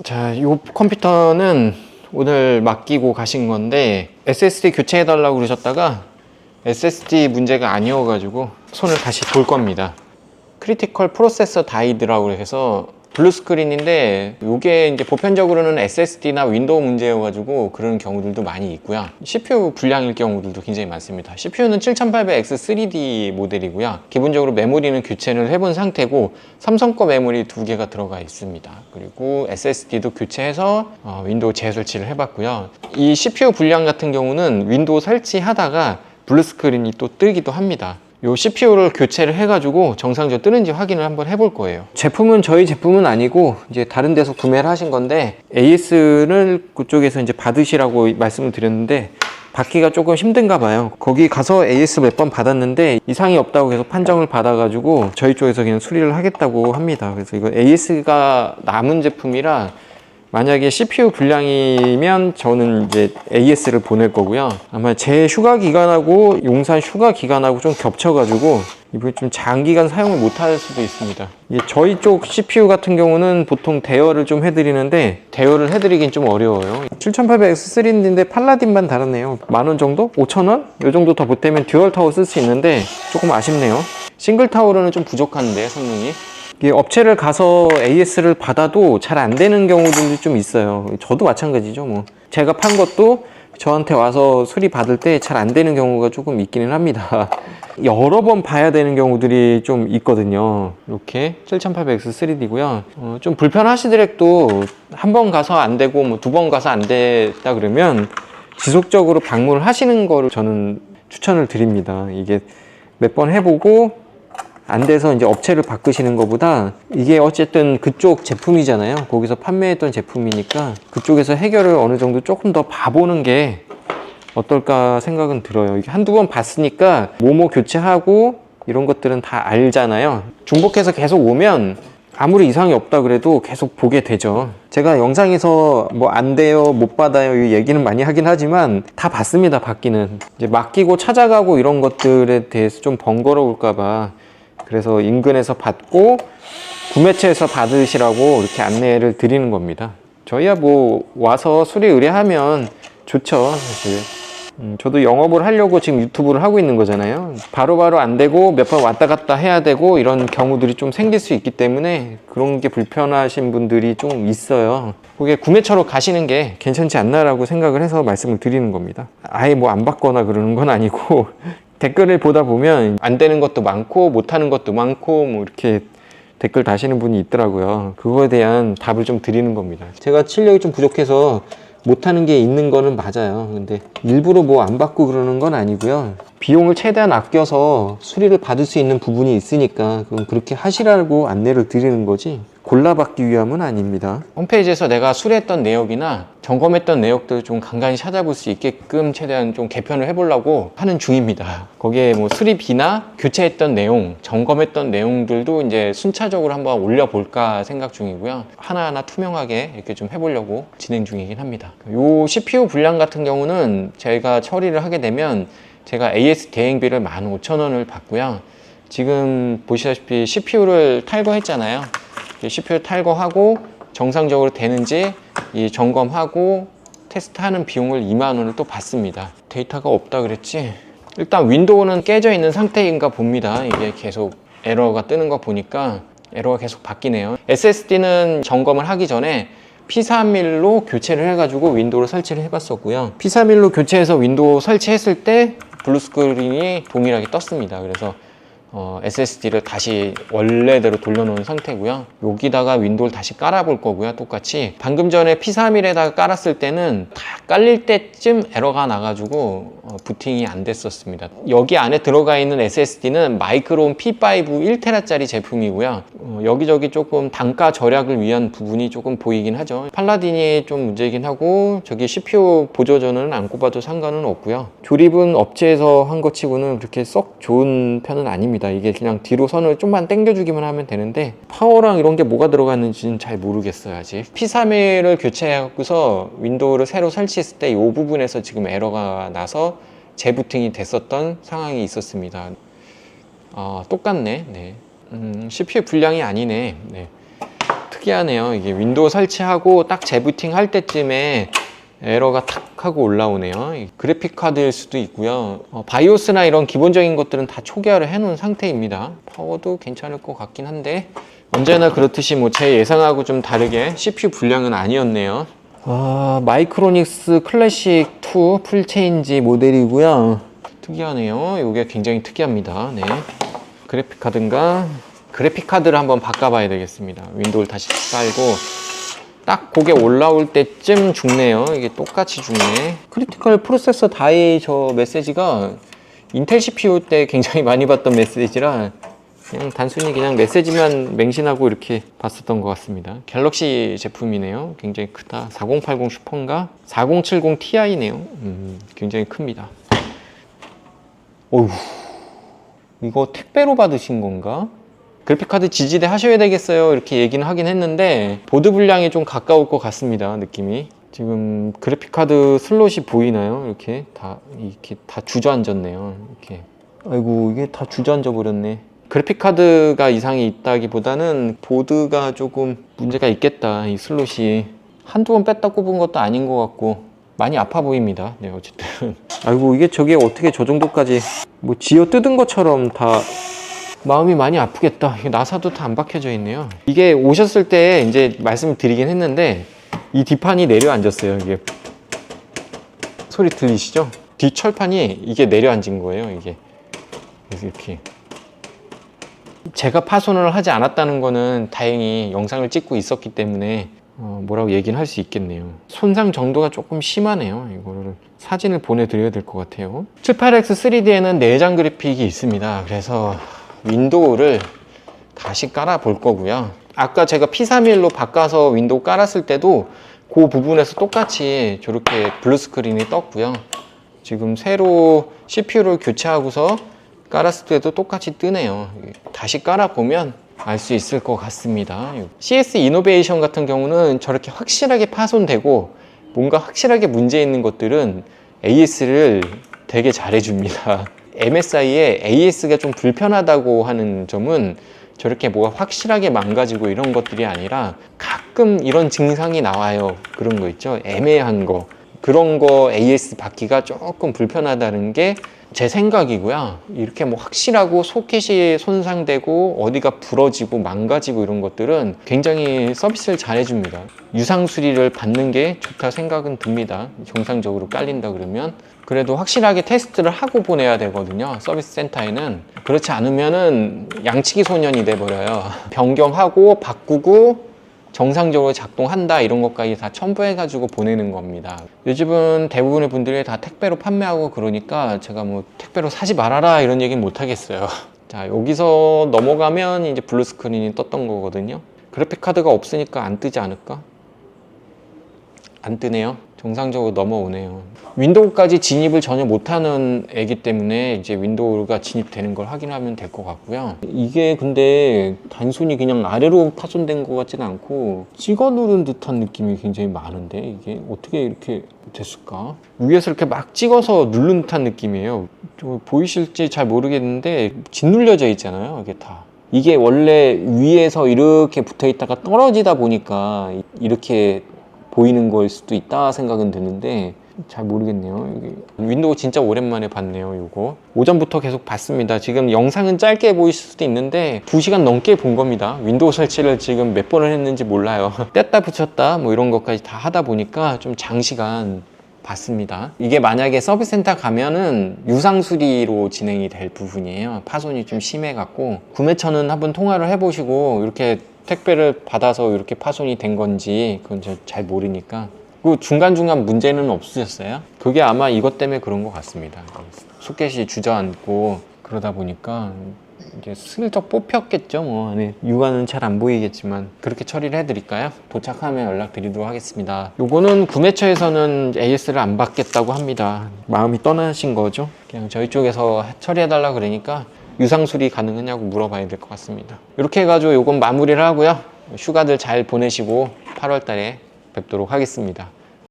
자, 이 컴퓨터는 오늘 맡기고 가신 건데 SSD 교체해달라고 그러셨다가 SSD 문제가 아니어가지고 손을 다시 볼 겁니다. 크리티컬 프로세서 다이드라고 해서 블루 스크린인데 이게 이제 보편적으로는 SSD나 윈도우 문제여가지고 그런 경우들도 많이 있고요. CPU 불량일 경우들도 굉장히 많습니다. CPU는 7800X 3D 모델이고요. 기본적으로 메모리는 교체를 해본 상태고 삼성 거 메모리 2개가 들어가 있습니다. 그리고 SSD도 교체해서 윈도우 재설치를 해봤고요. 이 CPU 불량 같은 경우는 윈도우 설치하다가 블루 스크린이 또 뜨기도 합니다. 요 CPU를 교체를 해가지고 정상적으로 뜨는지 확인을 한번 해볼 거예요. 제품은 저희 제품은 아니고 이제 다른 데서 구매를 하신 건데 AS를 그쪽에서 이제 받으시라고 말씀을 드렸는데 받기가 조금 힘든가 봐요. 거기 가서 AS 몇 번 받았는데 이상이 없다고 계속 판정을 받아가지고 저희 쪽에서 그냥 수리를 하겠다고 합니다. 그래서 이거 AS가 남은 제품이라 만약에 CPU 불량이면 저는 이제 AS를 보낼 거고요. 아마 제 휴가 기간하고 용산 휴가 기간하고 좀 겹쳐가지고 이번에 좀 장기간 사용을 못 할 수도 있습니다. 저희 쪽 CPU 같은 경우는 보통 대여를 좀 해드리는데 대여를 해드리긴 좀 어려워요. 7800X3인데 팔라딘만 달았네요. 10,000원 정도? 5,000원? 이 정도 더 보태면 듀얼 타워 쓸 수 있는데 조금 아쉽네요. 싱글 타워로는 좀 부족한데 성능이. 업체를 가서 AS를 받아도 잘 안 되는 경우들도 좀 있어요. 저도 마찬가지죠. 뭐 제가 판 것도 저한테 와서 수리 받을 때 잘 안 되는 경우가 조금 있기는 합니다. 여러 번 봐야 되는 경우들이 좀 있거든요. 이렇게 7800X 3D고요. 좀 불편하시더라도 한 번 가서 안 되고 뭐 2번 가서 안 됐다 그러면 지속적으로 방문을 하시는 거를 저는 추천을 드립니다. 이게 몇 번 해보고 안 돼서 이제 업체를 바꾸시는 것보다 이게 어쨌든 그쪽 제품이잖아요. 거기서 판매했던 제품이니까 그쪽에서 해결을 어느 정도 조금 더 봐보는 게 어떨까 생각은 들어요. 이게 한두 번 봤으니까 뭐뭐 교체하고 이런 것들은 다 알잖아요. 중복해서 계속 오면 아무리 이상이 없다 그래도 계속 보게 되죠. 제가 영상에서 뭐 안 돼요, 못 받아요 이 얘기는 많이 하긴 하지만 다 봤습니다. 받기는 이제 맡기고 찾아가고 이런 것들에 대해서 좀 번거로울까 봐 그래서 인근에서 받고 구매처에서 받으시라고 이렇게 안내를 드리는 겁니다. 저희야 뭐 와서 수리 의뢰하면 좋죠, 사실. 저도 영업을 하려고 지금 유튜브를 하고 있는 거잖아요. 바로바로 안 되고 몇 번 왔다 갔다 해야 되고 이런 경우들이 좀 생길 수 있기 때문에 그런 게 불편하신 분들이 좀 있어요. 그게 구매처로 가시는 게 괜찮지 않나라고 생각을 해서 말씀을 드리는 겁니다. 아예 뭐 안 받거나 그러는 건 아니고 댓글을 보다 보면 안 되는 것도 많고 못하는 것도 많고 뭐 이렇게 댓글 다시는 분이 있더라고요. 그거에 대한 답을 좀 드리는 겁니다. 제가 실력이 좀 부족해서 못하는 게 있는 거는 맞아요. 근데 일부러 뭐 안 받고 그러는 건 아니고요. 비용을 최대한 아껴서 수리를 받을 수 있는 부분이 있으니까 그럼 그렇게 하시라고 안내를 드리는 거지 골라받기 위함은 아닙니다. 홈페이지에서 내가 수리했던 내역이나 점검했던 내역들을 좀 간간히 찾아볼 수 있게끔 최대한 좀 개편을 해보려고 하는 중입니다. 거기에 뭐 수리비나 교체했던 내용, 점검했던 내용들도 이제 순차적으로 한번 올려볼까 생각 중이고요. 하나하나 투명하게 이렇게 좀 해보려고 진행 중이긴 합니다. 요 CPU 불량 같은 경우는 제가 처리를 하게 되면 제가 AS 대행비를 15,000원을 받고요. 지금 보시다시피 CPU를 탈거했잖아요. CPU 탈거하고 정상적으로 되는지 이 점검하고 테스트하는 비용을 20,000원을 또 받습니다. 데이터가 없다 그랬지? 일단 윈도우는 깨져 있는 상태인가 봅니다. 이게 계속 에러가 뜨는 거 보니까 에러가 계속 바뀌네요. SSD는 점검을 하기 전에 P31로 교체를 해가지고 윈도우를 설치를 해봤었고요. P31로 교체해서 윈도우 설치했을 때 블루 스크린이 동일하게 떴습니다. 그래서 SSD를 다시 원래대로 돌려놓은 상태고요. 여기다가 윈도우를 다시 깔아볼 거고요. 똑같이 방금 전에 P31에다가 깔았을 때는 다 깔릴 때쯤 에러가 나가지고 부팅이 안 됐었습니다. 여기 안에 들어가 있는 SSD는 마이크론 P5 1TB짜리 제품이고요. 여기저기 조금 단가 절약을 위한 부분이 조금 보이긴 하죠. 팔라딘이 좀 문제이긴 하고 저기 CPU 보조전원은 안 꼽아도 상관은 없고요. 조립은 업체에서 한 것 치고는 그렇게 썩 좋은 편은 아닙니다. 이게 그냥 뒤로 선을 좀만 당겨주기만 하면 되는데 파워랑 이런 게 뭐가 들어갔는지는 잘 모르겠어요. 아직 P31을 교체해갖고서 윈도우를 새로 설치했을 때 이 부분에서 지금 에러가 나서 재부팅이 됐었던 상황이 있었습니다. 똑같네. 네. CPU 불량이 아니네. 네. 특이하네요. 이게 윈도우 설치하고 딱 재부팅 할 때쯤에 에러가 탁 하고 올라오네요. 그래픽 카드일 수도 있고요. 바이오스나 이런 기본적인 것들은 다 초기화를 해 놓은 상태입니다. 파워도 괜찮을 것 같긴 한데 언제나 그렇듯이 뭐 제 예상하고 좀 다르게 CPU 분량은 아니었네요. 마이크로닉스 클래식 2 풀체인지 모델이고요. 특이하네요. 이게 굉장히 특이합니다. 네. 그래픽 카드인가? 그래픽 카드를 한번 바꿔봐야 되겠습니다. 윈도우를 다시 깔고 딱 고개 올라올 때쯤 죽네요. 이게 똑같이 죽네. 크리티컬 프로세서 다이 저 메시지가 인텔 CPU 때 굉장히 많이 봤던 메시지라 그냥 단순히 그냥 메시지만 맹신하고 이렇게 봤었던 것 같습니다. 갤럭시 제품이네요. 굉장히 크다. 4080 슈퍼인가? 4070 Ti네요. 굉장히 큽니다. 어휴, 이거 택배로 받으신 건가? 그래픽카드 지지대 하셔야 되겠어요 이렇게 얘기는 하긴 했는데 보드 분량이 좀 가까울 것 같습니다. 느낌이 지금 그래픽카드 슬롯이 보이나요? 이렇게 다 주저앉았네요. 이렇게 아이고 이게 다 주저앉아 버렸네. 그래픽카드가 이상이 있다기보다는 보드가 조금 문제가 있겠다. 이 슬롯이 한두 번 뺐다 꼽은 것도 아닌 것 같고 많이 아파 보입니다. 네, 어쨌든 아이고 이게 저게 어떻게 저 정도까지 뭐 지어 뜯은 것처럼 다 마음이 많이 아프겠다. 나사도 다 안 박혀져 있네요. 이게 오셨을 때 이제 말씀을 드리긴 했는데 이 뒷판이 내려앉았어요. 이게 소리 들리시죠? 뒷철판이 이게 내려앉은 거예요. 이게 그래서 이렇게 제가 파손을 하지 않았다는 거는 다행히 영상을 찍고 있었기 때문에 뭐라고 얘기는 할 수 있겠네요. 손상 정도가 조금 심하네요. 이거를 사진을 보내드려야 될 것 같아요. 78X 3D에는 내장 그래픽이 있습니다. 그래서 윈도우를 다시 깔아 볼 거고요. 아까 제가 P31로 바꿔서 윈도우 깔았을 때도 그 부분에서 똑같이 저렇게 블루 스크린이 떴고요. 지금 새로 CPU를 교체하고서 깔았을 때도 똑같이 뜨네요. 다시 깔아 보면 알 수 있을 것 같습니다. CS 이노베이션 같은 경우는 저렇게 확실하게 파손되고 뭔가 확실하게 문제 있는 것들은 AS를 되게 잘해줍니다. MSI에 AS가 좀 불편하다고 하는 점은 저렇게 뭐가 확실하게 망가지고 이런 것들이 아니라 가끔 이런 증상이 나와요. 그런 거 있죠. 애매한 거. 그런 거 AS 받기가 조금 불편하다는 게 제 생각이고요. 이렇게 뭐 확실하고 소켓이 손상되고 어디가 부러지고 망가지고 이런 것들은 굉장히 서비스를 잘 해줍니다. 유상 수리를 받는 게 좋다 생각은 듭니다. 정상적으로 깔린다 그러면. 그래도 확실하게 테스트를 하고 보내야 되거든요. 서비스 센터에는. 그렇지 않으면은 양치기 소년이 돼버려요. 변경하고 바꾸고 정상적으로 작동한다 이런 것까지 다 첨부해가지고 보내는 겁니다. 요즘은 대부분의 분들이 다 택배로 판매하고 그러니까 제가 뭐 택배로 사지 말아라 이런 얘기는 못 하겠어요. 자, 여기서 넘어가면 이제 블루 스크린이 떴던 거거든요. 그래픽 카드가 없으니까 안 뜨지 않을까? 안 뜨네요. 정상적으로 넘어오네요. 윈도우까지 진입을 전혀 못하는 애기 때문에 이제 윈도우가 진입되는 걸 확인하면 될 것 같고요. 이게 근데 단순히 그냥 아래로 파손된 것 같지는 않고 찍어 누른 듯한 느낌이 굉장히 많은데 이게 어떻게 이렇게 됐을까? 위에서 이렇게 막 찍어서 누른 듯한 느낌이에요. 좀 보이실지 잘 모르겠는데 짓눌려져 있잖아요. 이게 다. 이게 원래 위에서 이렇게 붙어 있다가 떨어지다 보니까 이렇게 보이는 거일 수도 있다 생각은 드는데 잘 모르겠네요. 여기 윈도우 진짜 오랜만에 봤네요. 이거 오전부터 계속 봤습니다. 지금 영상은 짧게 보이실 수도 있는데 2시간 넘게 본 겁니다. 윈도우 설치를 지금 몇 번을 했는지 몰라요. 뗐다 붙였다 뭐 이런 것까지 다 하다 보니까 좀 장시간 봤습니다. 이게 만약에 서비스 센터 가면은 유상 수리로 진행이 될 부분이에요. 파손이 좀 심해 갖고 구매처는 한번 통화를 해보시고 이렇게 택배를 받아서 이렇게 파손이 된 건지 그건 잘 모르니까. 그 중간중간 문제는 없으셨어요? 그게 아마 이것 때문에 그런 것 같습니다. 소켓이 주저앉고 그러다 보니까 이제 슬쩍 뽑혔겠죠. 뭐 안에 육안은 잘 안 보이겠지만 그렇게 처리를 해드릴까요? 도착하면 연락드리도록 하겠습니다. 요거는 구매처에서는 AS를 안 받겠다고 합니다. 마음이 떠나신 거죠. 그냥 저희 쪽에서 처리해달라 그러니까 유상 수리 가능하냐고 물어봐야 될 것 같습니다. 이렇게 해가지고 요건 마무리를 하고요. 휴가들 잘 보내시고 8월 달에 뵙도록 하겠습니다.